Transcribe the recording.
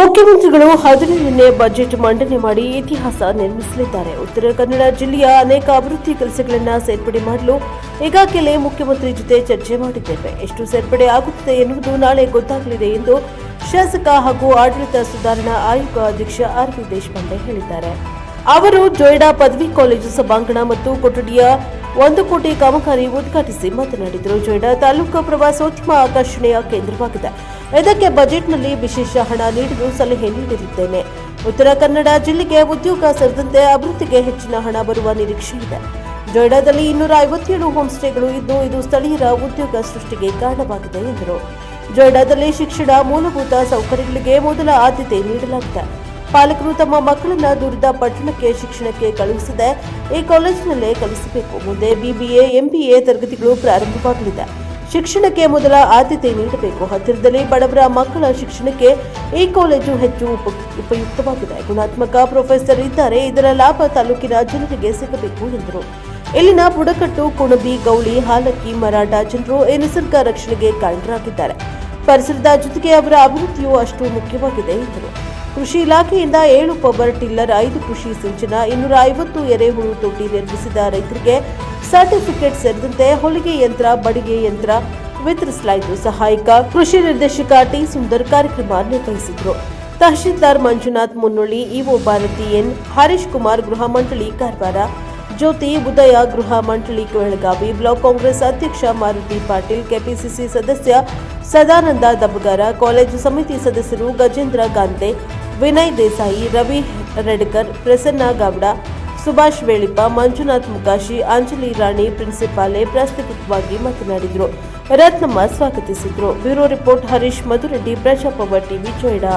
ಮುಖ್ಯಮಂತ್ರಿಗಳು 15ನೇ ಬಜೆಟ್ ಮಂಡನೆ ಮಾಡಿ ಇತಿಹಾಸ ನಿರ್ಮಿಸಲಿದ್ದಾರೆ. ಉತ್ತರ ಕನ್ನಡ ಜಿಲ್ಲೆಯ ಅನೇಕ ಅಭಿವೃದ್ಧಿ ಕೆಲಸಗಳನ್ನು ಸೇರ್ಪಡೆ ಮಾಡಲು ಈಗಾಗಲೇ ಮುಖ್ಯಮಂತ್ರಿ ಜೊತೆ ಚರ್ಚೆ ಮಾಡಿದ್ದೇವೆ. ಎಷ್ಟು ಸೇರ್ಪಡೆ ಆಗುತ್ತದೆ ಎನ್ನುವುದು ನಾಳೆ ಗೊತ್ತಾಗಲಿದೆ ಎಂದು ಶಾಸಕ ಹಾಗೂ ಆಡಳಿತ ಸುಧಾರಣಾ ಆಯೋಗ ಅಧ್ಯಕ್ಷ ಆರ್.ವಿ. ದೇಶಪಾಂಡೆ ಹೇಳಿದ್ದಾರೆ. ಅವರು ಜೊಯ್ಡಾ ಪದವಿ ಕಾಲೇಜು ಸಭಾಂಗಣ ಮತ್ತು ಕೊಠಡಿಯ 1 ಕೋಟಿ ಕಾಮಗಾರಿ ಉದ್ಘಾಟಿಸಿ ಮಾತನಾಡಿದರು. ಜೊಯ್ಡಾ ತಾಲೂಕು ಪ್ರವಾಸೋದ್ಯಮ ಆಕರ್ಷಣೆಯ ಕೇಂದ್ರವಾಗಿದೆ. ಇದಕ್ಕೆ ಬಜೆಟ್ನಲ್ಲಿ ವಿಶೇಷ ಹಣ ನೀಡಲು ಸಲಹೆ ನೀಡಿರುತ್ತೇನೆ. ಉತ್ತರ ಕನ್ನಡ ಜಿಲ್ಲೆಗೆ ಉದ್ಯೋಗ ಸೇರಿದಂತೆ ಅಭಿವೃದ್ಧಿಗೆ ಹೆಚ್ಚಿನ ಹಣ ಬರುವ ನಿರೀಕ್ಷೆ ಇದೆ. ಜೊಯ್ಡಾದಲ್ಲಿ 257 ಹೋಮ್ ಸ್ಟೇಗಳು ಇದ್ದು ಇದು ಸ್ಥಳೀಯರ ಉದ್ಯೋಗ ಸೃಷ್ಟಿಗೆ ಕಾರಣವಾಗಿದೆ ಎಂದರು. ಜೊಯ್ಡಾದಲ್ಲಿ ಶಿಕ್ಷಣ ಮೂಲಭೂತ ಸೌಕರ್ಯಗಳಿಗೆ ಮೊದಲ ಆದ್ಯತೆ ನೀಡಲಾಗಿದೆ. ಪಾಲಕರು ತಮ್ಮ ಮಕ್ಕಳನ್ನ ದೂರದ ಪಟ್ಟಣಕ್ಕೆ ಶಿಕ್ಷಣಕ್ಕೆ ಕಳುಹಿಸದೆ ಈ ಕಾಲೇಜಿನಲ್ಲೇ ಕಲಿಸಬೇಕು. ಮುಂದೆ BBA, MBA ತರಗತಿಗಳು ಪ್ರಾರಂಭವಾಗಲಿದೆ. ಶಿಕ್ಷಣಕ್ಕೆ ಮೊದಲ ಆದ್ಯತೆ ನೀಡಬೇಕು. ಹತ್ತಿರದಲ್ಲಿ ಬಡವರ ಮಕ್ಕಳ ಶಿಕ್ಷಣಕ್ಕೆ ಈ ಕಾಲೇಜು ಹೆಚ್ಚು ಉಪಯುಕ್ತವಾಗಿದೆ. ಗುಣಾತ್ಮಕ ಪ್ರೊಫೆಸರ್ ಇದ್ದಾರೆ. ಇದರ ಲಾಭ ತಾಲೂಕಿನ ಜನರಿಗೆ ಸಿಗಬೇಕು ಎಂದರು. ಇಲ್ಲಿನ ಬುಡಕಟ್ಟು, ಕುಣಬಿ, ಗೌಳಿ, ಹಾಲಕ್ಕಿ, ಮರಾಠ ಜನರು ಈ ನಿಸರ್ಗ ರಕ್ಷಣೆಗೆ ಕಾರಣರಾಗಿದ್ದಾರೆ. ಪರಿಸರದ ಜೊತೆಗೆ ಅವರ ಅಭಿವೃದ್ಧಿಯೂ ಅಷ್ಟು ಮುಖ್ಯವಾಗಿದೆ ಎಂದರು. ಕೃಷಿ ಇಲಾಖೆಯಿಂದ 7 ಪವರ್ ಟಿಲ್ಲರ್, 5 ಕೃಷಿ ಸಿಂಚನ, 250 ಎರೆಹುಳು ತೊಟ್ಟಿ ನಿರ್ಮಿಸಿದ ರೈತರಿಗೆ ಸರ್ಟಿಫಿಕೇಟ್ ಸೇರಿದಂತೆ ಹೊಲಿಗೆ ಯಂತ್ರ, ಬಡಿಗೆ ಯಂತ್ರ ವಿತರಿಸಲಾಯಿತು. ಸಹಾಯಕ ಕೃಷಿ ನಿರ್ದೇಶಕ ಟಿ. ಸುಂದರ್ ಕಾರ್ಯಕ್ರಮ ನಿರ್ವಹಿಸಿದರು. ತಹಶೀಲ್ದಾರ್ ಮಂಜುನಾಥ್ ಮುನ್ನೊಳ್ಳಿ, ಇಒ ಭಾರತಿ ಎನ್, ಹರೀಶ್ ಕುಮಾರ್, ಗೃಹ ಮಂಡಳಿ ಕಾರವಾರ, ಜ್ಯೋತಿ ಉದಯ, ಗೃಹ ಮಂಡಳಿ ಬೆಳಗಾವಿ, ಬ್ಲಾಕ್ ಕಾಂಗ್ರೆಸ್ ಅಧ್ಯಕ್ಷ ಮಾರುತಿ ಪಾಟೀಲ್, ಕೆಪಿಸಿಸಿ ಸದಸ್ಯ ಸದಾನಂದ ದಬ್ಬಗಾರ, ಕಾಲೇಜು ಸಮಿತಿ ಸದಸ್ಯರು ಗಜೇಂದ್ರ ಗಾಂಧೆ, ವಿನಯ್ ದೇಸಾಯಿ, ರವಿ ರೆಡ್ಕರ್, ಪ್ರಸನ್ನ ಗೌಡ, ಸುಭಾಷ್ ವೇಳಿಪ್ಪ, ಮಂಜುನಾಥ್ ಮುಕಾಶಿ, ಅಂಜಲಿ ರಾಣಿ ಪ್ರಿನ್ಸಿಪಾಲೆ ಪ್ರಾಸ್ತಾವಿಕವಾಗಿ ಮಾತನಾಡಿದರು. ರತ್ನಮ್ಮ ಸ್ವಾಗತಿಸಿದರು. Bureau report Harish Madhu Reddy, Praja power TV, Joida.